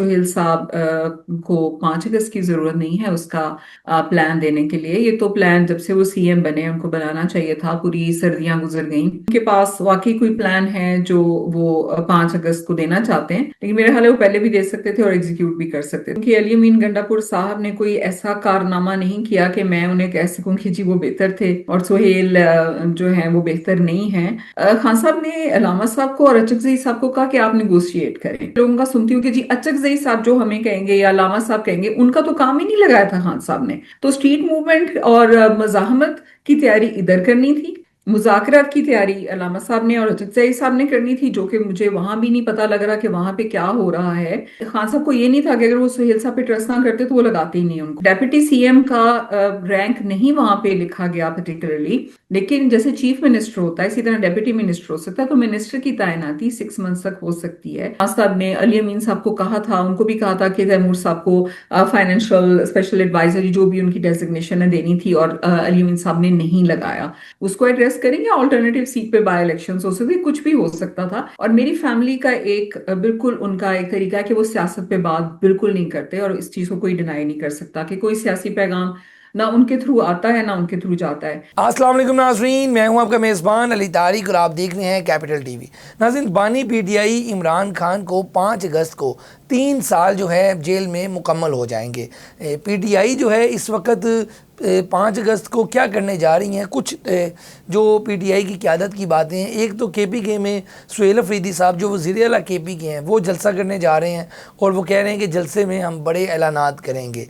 سہیل صاحب کو 5 اگست کی ضرورت نہیں ہے اس کا پلان دینے کے لیے. یہ تو پلان جب سے وہ سی ایم بنے ان کو بنانا چاہیے تھا. پوری سردیاں گزر گئیں, ان کے پاس واقعی کوئی پلان ہے جو وہ 5 اگست کو دینا چاہتے ہیں, لیکن میرے خیال ہے وہ پہلے بھی دے سکتے تھے اور ایگزیکیوٹ بھی کر سکتے تھے, کیونکہ علی امین گنڈا پور صاحب نے کوئی ایسا کارنامہ نہیں کیا کہ میں انہیں کہہ سکوں کہ جی وہ بہتر تھے اور سہیل جو ہیں وہ بہتر نہیں ہیں. خان صاحب نے علامہ صاحب کو اور اچکزئی صاحب کو کہا کہ آپ نیگوشیٹ کریں. لوگوں کا سنتی ہوں کہ جی اچکزئی صاحب جو ہمیں کہیں گے یا علامہ صاحب کہیں گے, ان کا تو کام ہی نہیں لگایا تھا خان صاحب نے. تو اسٹریٹ موومنٹ اور مزاحمت کی تیاری ادھر کرنی تھی, مذاکرات کی تیاری علامہ صاحب نے اور اچکزئی صاحب نے کرنی تھی, جو کہ مجھے وہاں بھی نہیں پتا لگ رہا کہ وہاں پہ کیا ہو رہا ہے. خان صاحب کو یہ نہیں تھا کہ اگر وہ سہیل صاحب پہ ٹرسٹ نہ کرتے تو وہ لگاتے ہی نہیں ان کو. ڈیپٹی سی ایم کا رینک نہیں وہاں پہ لکھا گیا پرٹیکولرلی, لیکن جیسے چیف منسٹر ہوتا ہے اسی طرح ڈیپٹی منسٹر ہو سکتا ہے, تو منسٹر کی تعیناتی 6 منتھ تک ہو سکتی ہے. خان صاحب نے علی امین صاحب کو کہا تھا, ان کو بھی کہا تھا کہ تیمور صاحب کو فائنینشیل اسپیشل ایڈوائزر جو بھی ان کی ڈیزگنیشن ہے دینی تھی, اور علی امین صاحب نے نہیں لگایا. اس کو ایڈریس کریں گے, آلٹرنیٹیو سیٹ پہ بائی الیکشنز ہو سکتی, کچھ بھی ہو سکتا تھا. اور میری فیملی کا ایک بالکل ان کا ایک طریقہ ہے کہ وہ سیاست پہ بات بالکل نہیں کرتے, اور اس چیز کو کوئی ڈینائی نہیں کر سکتا کہ کوئی سیاسی پیغام نہ ان کے تھرو آتا ہے نہ ان کے تھرو جاتا ہے. السلام علیکم ناظرین, میں ہوں آپ کا میزبان علی طارق اور آپ دیکھ رہے ہیں کیپٹل ٹی وی. ناظرین, بانی P T I Imran Khan کو 5 اگست کو 3 سال جو ہے جیل میں مکمل ہو جائیں گے. پی ٹی آئی جو ہے اس وقت 5 اگست کو کیا کرنے جا رہی ہیں, کچھ جو پی ٹی آئی کی قیادت کی باتیں ہیں. ایک تو کے پی کے میں سہیل افریدی صاحب جو وزیر اعلیٰ کے پی کے ہیں وہ جلسہ کرنے جا رہے ہیں, اور وہ کہہ رہے ہیں کہ جلسے میں ہم بڑے اعلانات کریں گے.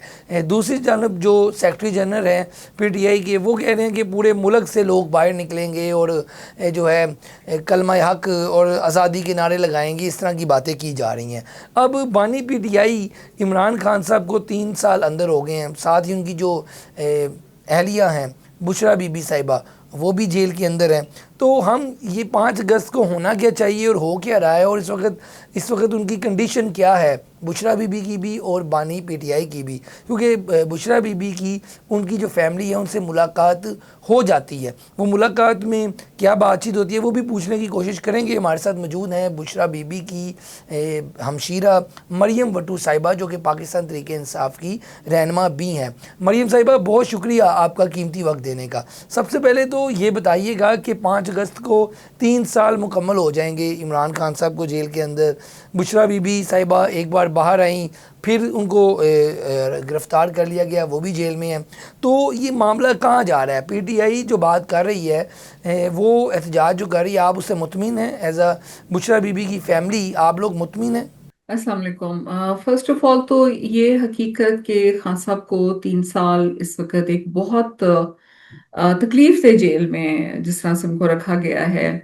دوسری جانب جو سیکرٹری جنرل ہیں پی ٹی آئی کے, وہ کہہ رہے ہیں کہ پورے ملک سے لوگ باہر نکلیں گے اور جو ہے کلمہ حق اور آزادی کے نعرے لگائیں گے. اس طرح کی باتیں کی جا رہی ہیں. اب بانی P T I Imran Khan صاحب کو 3 سال اندر ہو گئے ہیں, ساتھ ہی ان کی جو اہلیہ ہیں بشرا بی بی صاحبہ وہ بھی جیل کے اندر ہیں. تو ہم یہ 5 اگست کو ہونا کیا چاہیے اور ہو کیا رہا ہے, اور اس وقت ان کی کنڈیشن کیا ہے, بشرا بی بی کی بھی اور بانی پی ٹی آئی کی بھی. کیونکہ بشرا بی بی کی ان کی جو فیملی ہے ان سے ملاقات ہو جاتی ہے, وہ ملاقات میں کیا بات چیت ہوتی ہے وہ بھی پوچھنے کی کوشش کریں گے. ہمارے ساتھ موجود ہیں بشرا بی بی کی ہمشیرہ مریم وٹو صاحبہ, جو کہ پاکستان تحریک انصاف کی رہنما بھی ہیں. مریم صاحبہ, بہت شکریہ آپ کا قیمتی وقت دینے کا. سب سے پہلے تو یہ بتائیے گا کہ 5 اگست کو 3 سال مکمل ہو جائیں گے عمران خان صاحب کو جیل کے اندر. بشرا بی بی صاحبہ ایک بار باہر آئیں, پھر ان کو گرفتار کر لیا گیا, وہ بھی جیل میں ہیں. تو یہ معاملہ کہاں جا رہا ہے؟ پی ٹی آئی جو بات کر رہی ہے وہ احتجاج جو کر رہی ہے, آپ اس سے مطمئن ہیں؟ As a Bushra be be کی فیملی آپ لوگ مطمئن ہیں؟ السلام علیکم. فرسٹ آف آل تو یہ حقیقت کہ خان صاحب کو 3 سال اس وقت ایک بہت تکلیف دہ جیل میں جس طرح سے ان کو رکھا گیا ہے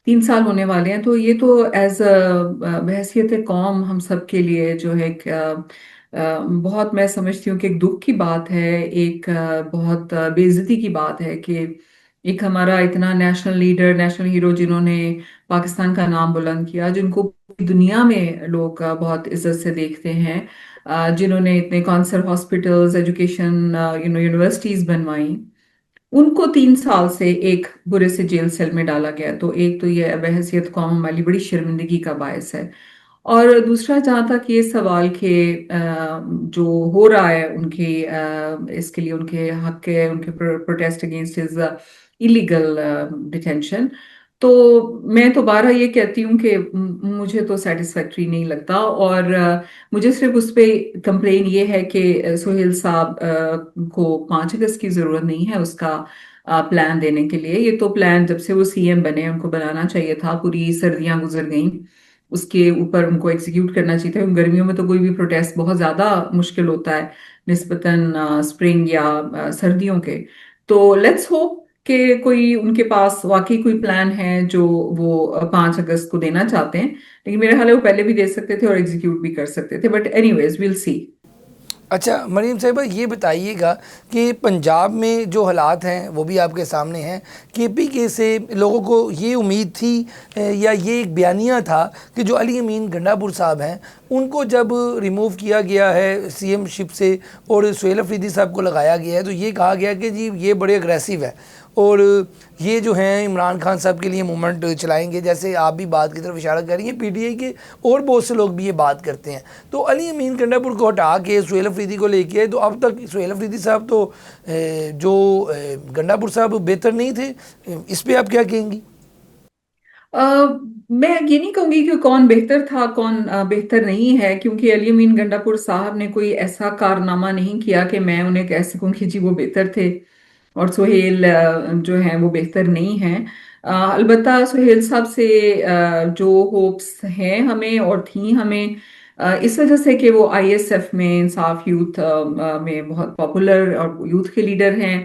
3 سال ہونے والے ہیں, تو یہ تو ایز بحیثیت قوم ہم سب کے لیے جو ہے بہت, میں سمجھتی ہوں کہ ایک دکھ کی بات ہے, ایک بہت بے عزتی کی بات ہے کہ ایک ہمارا اتنا نیشنل لیڈر, نیشنل ہیرو, جنہوں نے پاکستان کا نام بلند کیا, جن کو دنیا میں لوگ بہت عزت سے دیکھتے ہیں, جنہوں نے اتنے کانسر ہاسپٹلز, ایجوکیشن یونیورسٹیز بنوائیں, ان کو 3 سال سے ایک برے سے جیل سیل میں ڈالا گیا. تو ایک تو یہ بحیثیت قوم ہماری بڑی شرمندگی کا باعث ہے. اور دوسرا, جہاں تک یہ سوال کہ جو ہو رہا ہے ان کی اس کے لیے ان کے حق کے, ان کے protest against his illegal detention, تو میں دوبارہ یہ کہتی ہوں کہ مجھے تو سیٹسفیکٹری نہیں لگتا. اور مجھے صرف اس پہ کمپلین یہ ہے کہ سہیل صاحب کو 5 اگست کی ضرورت نہیں ہے اس کا پلان دینے کے لیے. یہ تو پلان جب سے وہ سی ایم بنے ان کو بنانا چاہیے تھا. پوری سردیاں گزر گئیں, اس کے اوپر ان کو ایگزیکیوٹ کرنا چاہیے تھا. گرمیوں میں تو کوئی بھی پروٹیسٹ بہت زیادہ مشکل ہوتا ہے نسبتاً اسپرنگ یا سردیوں کے. تو لیٹس ہوپ کہ کوئی ان کے پاس واقعی کوئی پلان ہے جو وہ 5 اگست کو دینا چاہتے ہیں, لیکن میرے خیال ہے وہ پہلے بھی دے سکتے تھے اور ایگزیکیوٹ بھی کر سکتے تھے. بٹ اینی ویز ویل سی. اچھا مریم صاحبہ, یہ بتائیے گا کہ پنجاب میں جو حالات ہیں وہ بھی آپ کے سامنے ہیں. کے پی کے سے لوگوں کو یہ امید تھی یا یہ ایک بیانیہ تھا کہ جو علی امین گنڈا پور صاحب ہیں ان کو جب ریموو کیا گیا ہے سی ایم شپ سے اور سہیل افریدی صاحب کو لگایا گیا ہے, تو یہ کہا گیا کہ جی یہ بڑے اگریسو ہے, اور یہ جو ہیں عمران خان صاحب کے لیے موومنٹ چلائیں گے، جیسے آپ بھی بات کی طرف اشارہ کر رہی ہیں، پی ٹی آئی کے اور بہت سے لوگ بھی یہ بات کرتے ہیں۔ تو علی امین گنڈا پور کو ہٹا کے سہیل افریدی کو لے کے آئے، تو اب تک سہیل افریدی صاحب تو جو گنڈا پور صاحب بہتر نہیں تھے، اس پہ آپ کیا کہیں گی؟ میں یہ نہیں کہوں گی کہ کون بہتر تھا کون بہتر نہیں ہے، کیونکہ علی امین گنڈا پور صاحب نے کوئی ایسا کارنامہ نہیں کیا کہ میں انہیں کہہ سکوں کہ جی وہ بہتر تھے اور سہیل جو ہیں وہ بہتر نہیں ہیں۔ البتہ سہیل صاحب سے جو ہوپس ہیں ہمیں اور تھیں ہمیں، اس وجہ سے کہ وہ آئی ایس ایف میں انصاف یوتھ میں بہت پاپولر اور یوتھ کے لیڈر ہیں،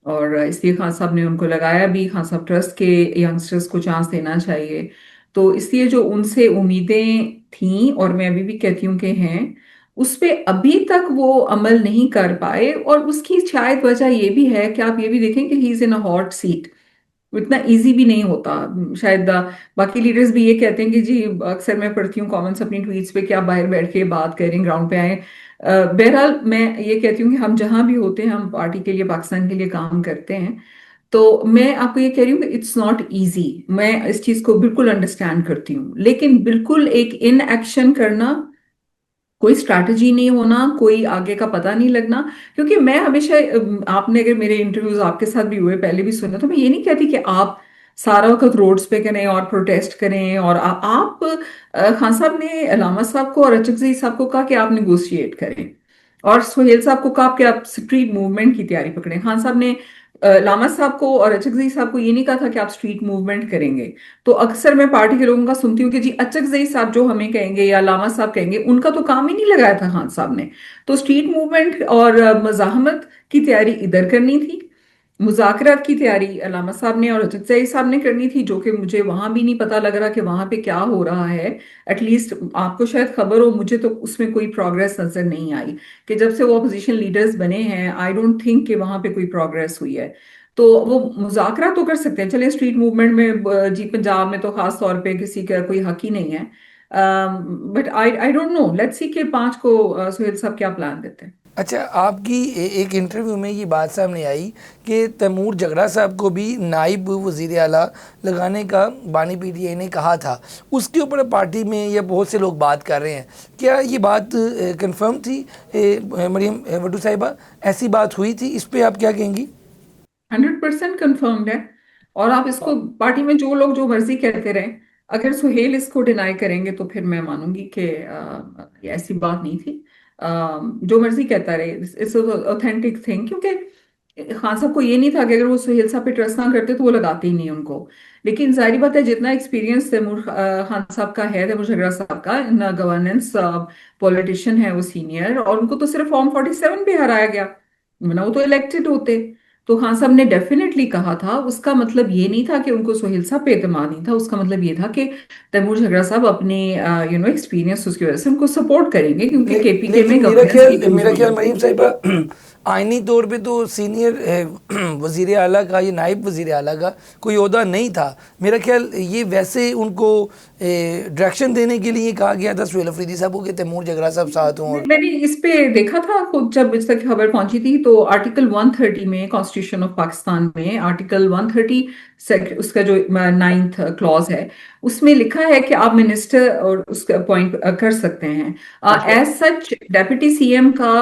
اور اس لیے خان صاحب نے ان کو لگایا بھی، خان صاحب ٹرسٹ کے ینگسٹرز کو چانس دینا چاہیے۔ تو اس لیے جو ان سے امیدیں تھیں اور میں ابھی بھی کہتی ہوں کہ ہیں، اس پہ ابھی تک وہ عمل نہیں کر پائے، اور اس کی شاید وجہ یہ بھی ہے کہ آپ یہ بھی دیکھیں کہ ہی از ان اے ہاٹ سیٹ، اتنا ایزی بھی نہیں ہوتا شاید۔ باقی لیڈرز بھی یہ کہتے ہیں کہ جی اکثر میں پڑھتی ہوں کامنٹس اپنی ٹویٹس پہ کہ آپ باہر بیٹھ کے بات کریں، گراؤنڈ پہ آئیں۔ بہرحال میں یہ کہتی ہوں کہ ہم جہاں بھی ہوتے ہیں ہم پارٹی کے لیے، پاکستان کے لیے کام کرتے ہیں، تو میں آپ کو یہ کہہ رہی ہوں کہ اٹس ناٹ ایزی، میں اس چیز کو بالکل انڈرسٹینڈ کرتی ہوں، لیکن بالکل ایک ان ایکشن کرنا، کوئی اسٹریٹجی نہیں ہونا، کوئی آگے کا پتہ نہیں لگنا۔ کیونکہ میں ہمیشہ آپ نے اگر میرے انٹرویوز آپ کے ساتھ بھی ہوئے پہلے بھی سنا، تو میں یہ نہیں کہتی کہ آپ سارا وقت روڈز پہ کریں اور پروٹیسٹ کریں، اور آپ خان صاحب نے علامہ صاحب کو اور اچکزئی صاحب کو کہا کہ آپ نیگوشیٹ کریں، اور سہیل صاحب کو کہا کہ آپ اسٹریٹ موومنٹ کی تیاری پکڑیں۔ خان صاحب نے علامہ صاحب کو اور اچکزئی صاحب کو یہ نہیں کہا تھا کہ آپ اسٹریٹ موومنٹ کریں گے۔ تو اکثر میں پارٹی کے لوگوں کا سنتی ہوں کہ جی اچکزئی صاحب جو ہمیں کہیں گے یا علامہ صاحب کہیں گے، ان کا تو کام ہی نہیں لگایا تھا خان صاحب نے۔ تو اسٹریٹ موومنٹ اور مزاحمت کی تیاری ادھر کرنی تھی، مذاکرات کی تیاری علامہ صاحب نے اور اچکزئی صاحب نے کرنی تھی، جو کہ مجھے وہاں بھی نہیں پتا لگ رہا کہ وہاں پہ کیا ہو رہا ہے۔ ایٹ لیسٹ آپ کو شاید خبر ہو، مجھے تو اس میں کوئی پروگریس نظر نہیں آئی کہ جب سے وہ اپوزیشن لیڈرز بنے ہیں، آئی ڈونٹ تھنک کہ وہاں پہ کوئی پروگریس ہوئی ہے۔ تو وہ مذاکرات تو کر سکتے ہیں، چلیں اسٹریٹ موومنٹ میں جی پنجاب میں تو خاص طور پہ کسی کا کوئی حق ہی نہیں ہے، but I don't know, let's see کہ 5 کو سہیل صاحب کیا پلان دیتے ہیں۔ اچھا، آپ کی ایک انٹرویو میں یہ بات سامنے آئی کہ تیمور جگرا صاحب کو بھی نائب وزیر اعلیٰ لگانے کا بانی پی ٹی آئی نے کہا تھا، اس کے اوپر پارٹی میں یا بہت سے لوگ بات کر رہے ہیں، کیا یہ بات کنفرم تھی مریم وڈو صاحبہ؟ ایسی بات ہوئی تھی؟ اس پہ آپ کیا کہیں گی؟ 100% کنفرمڈ ہے، اور آپ اس کو پارٹی میں جو لوگ جو مرضی کہتے رہیں، اگر سہیل اس کو ڈینائی کریں گے تو پھر میں مانوں گی کہ یہ ایسی بات نہیں تھی۔ جو مرضی کہتا رہے، اٹس اوتھینٹک تھنگ، کیونکہ خان صاحب کو یہ نہیں تھا کہ اگر وہ سہیل صاحب پہ ٹرسٹ نہ کرتے تو وہ لگاتے ہی نہیں ان کو۔ لیکن ظاہری بات ہے جتنا ایکسپیرینس تیمور خان صاحب کا ہے، تیمور جھگڑا صاحب کا ان گورننس، پولیٹیشین ہے وہ سینئر، اور ان کو تو صرف فارم 47 پہ ہرایا گیا، ورنہ وہ تو الیکٹڈ ہوتے۔ تو خان صاحب نے ڈیفینیٹلی کہا تھا، اس کا مطلب یہ نہیں تھا کہ ان کو سہیل صاحب پہ اعتماد نہیں تھا، اس کا مطلب یہ تھا کہ تیمور جھگڑا صاحب اپنے ایکسپیرینس اس کی وجہ سے ان کو سپورٹ کریں گے، کیونکہ کے پی کے میں لیکن گورننس کی ایک میرا خیال ضرورت مریم ہوتی ہے۔ صاحبہ، آئینی طور پہ تو سینئر وزیر اعلیٰ کا، یہ نائب وزیر اعلیٰ کا کوئی عہدہ نہیں تھا۔ میرا خیال یہ ویسے ان کو ڈائریکشن دینے کے لیے کہا گیا تھا سہیل افریدی صاحب کو کہ تیمور جگرا صاحب ساتھ ہوں۔ اور میں نے اس پہ دیکھا تھا خود، جب اس تک خبر پہنچی تھی تو آرٹیکل 130 میں، کانسٹیٹیوشن آف پاکستان میں آرٹیکل 130 اس کا جو 9th کلوز ہے، اس میں لکھا ہے کہ آپ منسٹر اور اس کا اپوائنٹ کر سکتے ہیں۔ ایز سچ ڈیپٹی سی ایم کا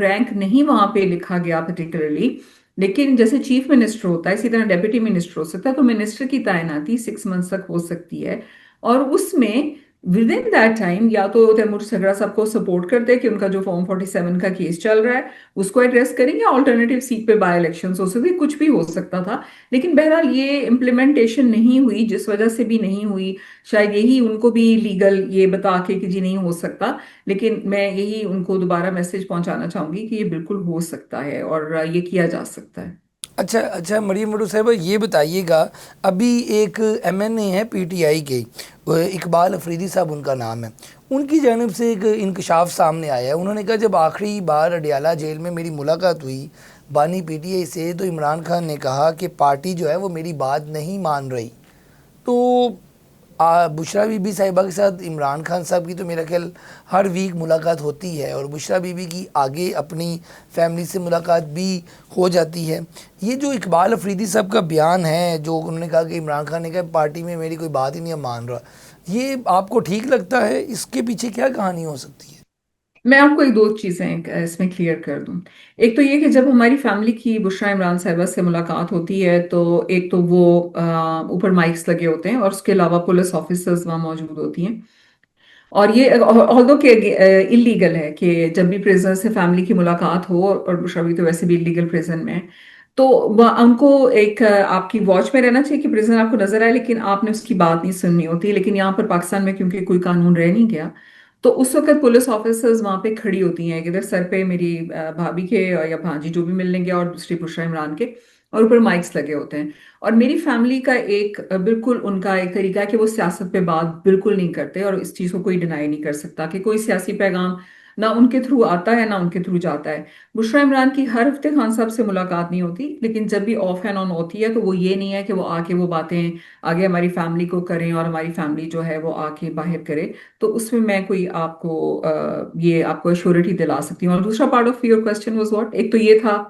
رینک نہیں وہاں پہ لکھا گیا پرٹیکولرلی، لیکن جیسے چیف منسٹر ہوتا ہے اسی طرح ڈیپٹی منسٹر ہو سکتا ہے، تو منسٹر کی تعیناتی 6 منتھس تک ہو سکتی ہے، اور اس میں ود ان دیٹ ٹائم یا تو تیمور جھگڑا صاحب کو سپورٹ کرتے کہ ان کا جو فارم 47 کا کیس چل رہا ہے اس کو ایڈریس کریں، یا آلٹرنیٹیو سیٹ پہ بائی الیکشنز ہو سکتی، کچھ بھی ہو سکتا تھا۔ لیکن بہرحال یہ امپلیمنٹیشن نہیں ہوئی، جس وجہ سے بھی نہیں ہوئی، شاید یہی ان کو بھی لیگل یہ بتا کے کہ جی نہیں ہو سکتا، لیکن میں یہی ان کو دوبارہ میسج پہنچانا چاہوں گی کہ یہ بالکل ہو سکتا ہے اور یہ کیا جا سکتا ہے۔ اچھا مریم وڈو صاحبہ، یہ بتائیے گا، ابھی ایک ایم این اے ہیں پی ٹی آئی کے، اقبال افریدی صاحب ان کا نام ہے، ان کی جانب سے ایک انکشاف سامنے آیا ہے۔ انہوں نے کہا جب آخری بار اڈیالہ جیل میں میری ملاقات ہوئی بانی پی ٹی آئی سے، تو عمران خان نے کہا کہ پارٹی جو ہے وہ میری بات نہیں مان رہی۔ تو بشریٰ بی بی صاحبہ کے ساتھ عمران خان صاحب کی تو میرا خیال ہر ویک ملاقات ہوتی ہے، اور بشریٰ بی بی کی آگے اپنی فیملی سے ملاقات بھی ہو جاتی ہے۔ یہ جو اقبال افریدی صاحب کا بیان ہے، جو انہوں نے کہا کہ عمران خان نے کہا پارٹی میں میری کوئی بات ہی نہیں مان رہا، یہ آپ کو ٹھیک لگتا ہے؟ اس کے پیچھے کیا کہانی ہو سکتی ہے؟ میں آپ کو ایک دو چیزیں اس میں کلیئر کر دوں۔ ایک تو یہ کہ جب ہماری فیملی کی بشریٰ عمران صاحبہ سے ملاقات ہوتی ہے تو ایک تو وہ اوپر مائکس لگے ہوتے ہیں، اور اس کے علاوہ پولیس آفیسرز وہاں موجود ہوتی ہیں، اور یہ آلدو کہ اللیگل ہے کہ جب بھی پریزنر سے فیملی کی ملاقات ہو، اور بشریٰ بھی تو ویسے بھی اللیگل پریزن میں ہے، تو ان کو ایک آپ کی واچ میں رہنا چاہیے کہ پریزن آپ کو نظر آئے لیکن آپ نے اس کی بات نہیں سننی ہوتی۔ لیکن یہاں پر پاکستان میں کیونکہ کوئی قانون رہ نہیں گیا، تو اس وقت پولیس آفیسرز وہاں پہ کھڑی ہوتی ہیں، ادھر سر پہ میری بھابھی کے یا بھانجی جو بھی ملنے گیا، اور دوسری بشریٰ عمران کے، اور اوپر مائکس لگے ہوتے ہیں۔ اور میری فیملی کا ایک بالکل ان کا ایک طریقہ ہے کہ وہ سیاست پہ بات بالکل نہیں کرتے، اور اس چیز کو کوئی ڈینائی نہیں کر سکتا کہ کوئی سیاسی پیغام نہ ان کے تھرو آتا ہے نہ ان کے تھرو جاتا ہے۔ بشریٰ عمران کی ہر ہفتے خان صاحب سے ملاقات نہیں ہوتی، لیکن جب بھی آف اینڈ آن ہوتی ہے تو وہ یہ نہیں ہے کہ وہ آ کے وہ باتیں آگے ہماری فیملی کو کریں اور ہماری فیملی جو ہے وہ آ کے باہر کرے۔ تو اس میں کوئی آپ کو یہ آپ کو ایشورٹی دلا سکتی ہوں۔ اور دوسرا part of your question was what, ایک تو یہ تھا،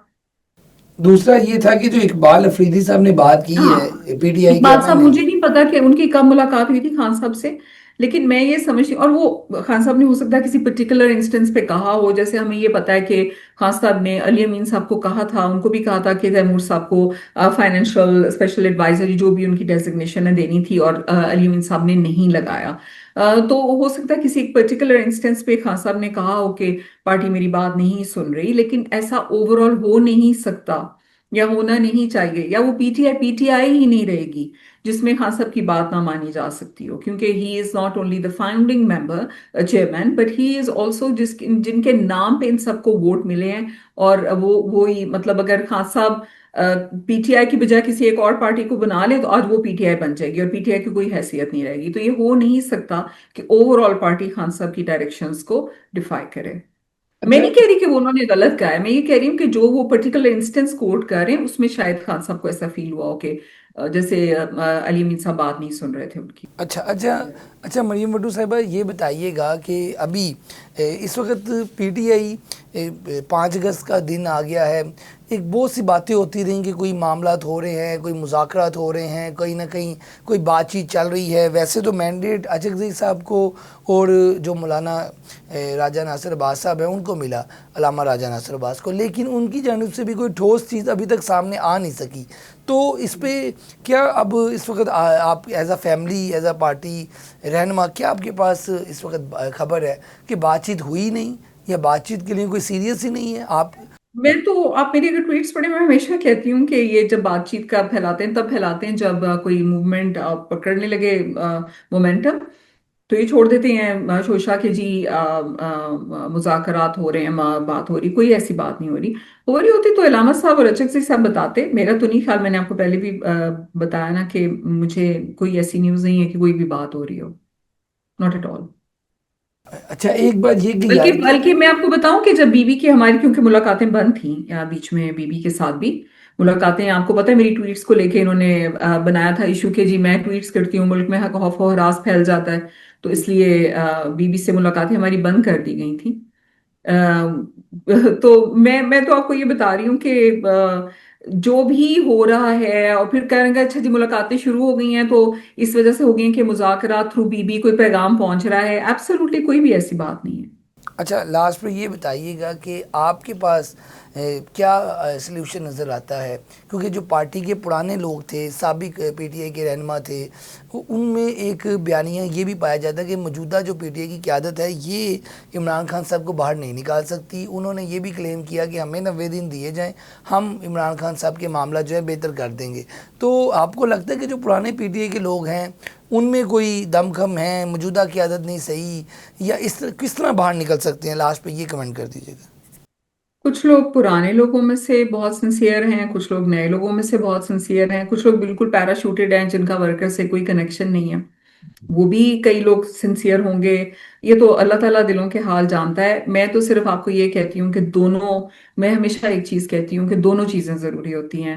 دوسرا یہ تھا کہ جو اقبال افریدی صاحب نے بات کی ہاں، ہے پی ٹی آئی کے اقبال ایم صاحب این اے، مجھے نہیں پتا کہ ان کی کب ملاقات ہوئی تھی خان صاحب سے، لیکن میں یہ سمجھتی ہوں، اور وہ خان صاحب نے ہو سکتا ہے کسی پرٹیکولر انسٹنس پہ کہا ہو، جیسے ہمیں یہ پتا ہے کہ خان صاحب نے علی امین صاحب کو کہا تھا، ان کو بھی کہا تھا کہ تیمور صاحب کو فائنینشیل اسپیشل ایڈوائزری جو بھی ان کی ڈیزگنیشن ہے دینی تھی، اور علی امین صاحب نے نہیں لگایا۔ تو ہو سکتا ہے کسی ایک پرٹیکولر انسٹنس پہ خان صاحب نے کہا ہو کہ پارٹی میری بات نہیں سن رہی، لیکن ایسا اوور آل ہو نہیں سکتا یا ہونا نہیں چاہیے، یا وہ پی ٹی آئی ہی نہیں رہے گی جس میں خان صاحب کی بات نہ مانی جا سکتی ہو، کیونکہ he is not only the founding member chairman, but he is also جن کے نام پہ ان سب کو ووٹ ملے ہیں۔ اور وہی مطلب اگر خان صاحب پی ٹی آئی کی بجائے کسی ایک اور پارٹی کو بنا لے تو آج وہ پی ٹی آئی بن جائے گی، اور پی ٹی آئی کی کوئی حیثیت نہیں رہے گی۔ تو یہ ہو نہیں سکتا کہ اوور آل پارٹی خان صاحب کی ڈائریکشنز کو ڈیفائی کرے۔ میں اچھا نہیں کہہ رہی کہ وہ انہوں نے غلط کہا ہے، میں یہ کہہ رہی ہوں کہ جو وہ پرٹیکولر انسٹنس کوٹ کر رہے ہیں اس میں شاید خان صاحب کو ایسا فیل ہوا ہو کہ جیسے علی امین صاحب بات نہیں سن رہے تھے ان کی۔ اچھا اچھا اچھا مریم وٹو صاحبہ، یہ بتائیے گا کہ ابھی اس وقت پی ٹی آئی 5 اگست کا دن آ گیا ہے، ایک بہت سی باتیں ہوتی رہیں کہ کوئی معاملات ہو رہے ہیں، کوئی مذاکرات ہو رہے ہیں، کہیں نہ کہیں کوئی بات چیت چل رہی ہے۔ ویسے تو مینڈیٹ اچکزئی صاحب کو اور جو مولانا راجہ ناصر عباس صاحب ہیں ان کو ملا، علامہ راجہ ناصر عباس کو، لیکن ان کی جانب سے بھی کوئی ٹھوس چیز ابھی تک سامنے آ نہیں سکی۔ تو اس پہ کیا اب اس وقت آپ as a family, as a party رہنما، کیا آپ کے پاس اس وقت خبر ہے کہ بات چیت ہوئی نہیں، یا بات چیت کے لیے کوئی سیریس ہی نہیں ہے؟ آپ میں تو آپ میری اگر ٹویٹس پڑھیں، میں ہمیشہ کہتی ہوں کہ یہ جب بات چیت کا پھیلاتے ہیں تب پھیلاتے ہیں جب کوئی موومنٹ پکڑنے لگے مومنٹم، تو یہ چھوڑ دیتے ہیں شوشا کہ جی مذاکرات ہو رہے ہیں، بات ہو رہی، کوئی ایسی بات نہیں ہو رہی ہوتی تو علامہ صاحب اور اچکزئی صاحب بتاتے۔ میرا تو نہیں خیال، میں نے آپ کو پہلے بھی بتایا نا کہ مجھے کوئی ایسی نیوز نہیں ہے کہ کوئی بھی بات ہو رہی ہو، ناٹ ایٹ آل۔ اچھا ایک بات یہ بلکہ کہ بلکہ میں آپ کو بتاؤں کہ جب بی بی کی ہماری کیونکہ ملاقاتیں بند تھیں یا بیچ میں بی بی کے ساتھ بھی ملاقاتیں، آپ کو پتہ ہے میری ٹویٹس کو لے کے انہوں نے بنایا تھا ایشو کہ جی میں ٹویٹس کرتی ہوں ملک میں خوف و ہراس پھیل جاتا ہے، تو اس لیے بی بی سے ملاقاتیں ہماری بند کر دی گئی تھیں۔ تو میں تو آپ کو یہ بتا رہی ہوں کہ جو بھی ہو رہا ہے، اور پھر کہیں گے اچھا جی ملاقاتیں شروع ہو گئی ہیں تو اس وجہ سے ہو گئی ہیں کہ مذاکرات تھرو بی بی کوئی پیغام پہنچ رہا ہے، ایبسولوٹلی کوئی بھی ایسی بات نہیں ہے۔ اچھا لاسٹ پہ یہ بتائیے گا کہ آپ کے پاس کیا سلیوشن نظر آتا ہے؟ کیونکہ جو پارٹی کے پرانے لوگ تھے، سابق پی ٹی آئی کے رہنما تھے، ان میں ایک بیانیہ یہ بھی پایا جاتا ہے کہ موجودہ جو پی ٹی آئی کی قیادت ہے یہ عمران خان صاحب کو باہر نہیں نکال سکتی۔ انہوں نے یہ بھی کلیم کیا کہ ہمیں 90 دن دیے جائیں، ہم عمران خان صاحب کے معاملہ جو ہے بہتر کر دیں گے۔ تو آپ کو لگتا ہے کہ جو پرانے پی ٹی آئی کے لوگ ہیں ان میں کوئی دم خم ہے، موجودہ قیادت نہیں صحیح، یا کس طرح باہر نکل سکتے ہیں؟ لاسٹ پہ یہ کمنٹ کر دیجیے گا۔ کچھ لوگ پرانے لوگوں میں سے بہت سنسیئر ہیں، کچھ لوگ نئے لوگوں میں سے بہت سنسیئر ہیں، کچھ لوگ بالکل پیراشوٹڈ ہیں جن کا ورکر سے کوئی کنیکشن نہیں ہے، وہ بھی کئی لوگ سنسیئر ہوں گے۔ یہ تو اللہ تعالیٰ دلوں کے حال جانتا ہے۔ میں تو صرف آپ کو یہ کہتی ہوں کہ دونوں، میں ہمیشہ ایک چیز کہتی ہوں کہ دونوں چیزیں ضروری ہوتی ہیں۔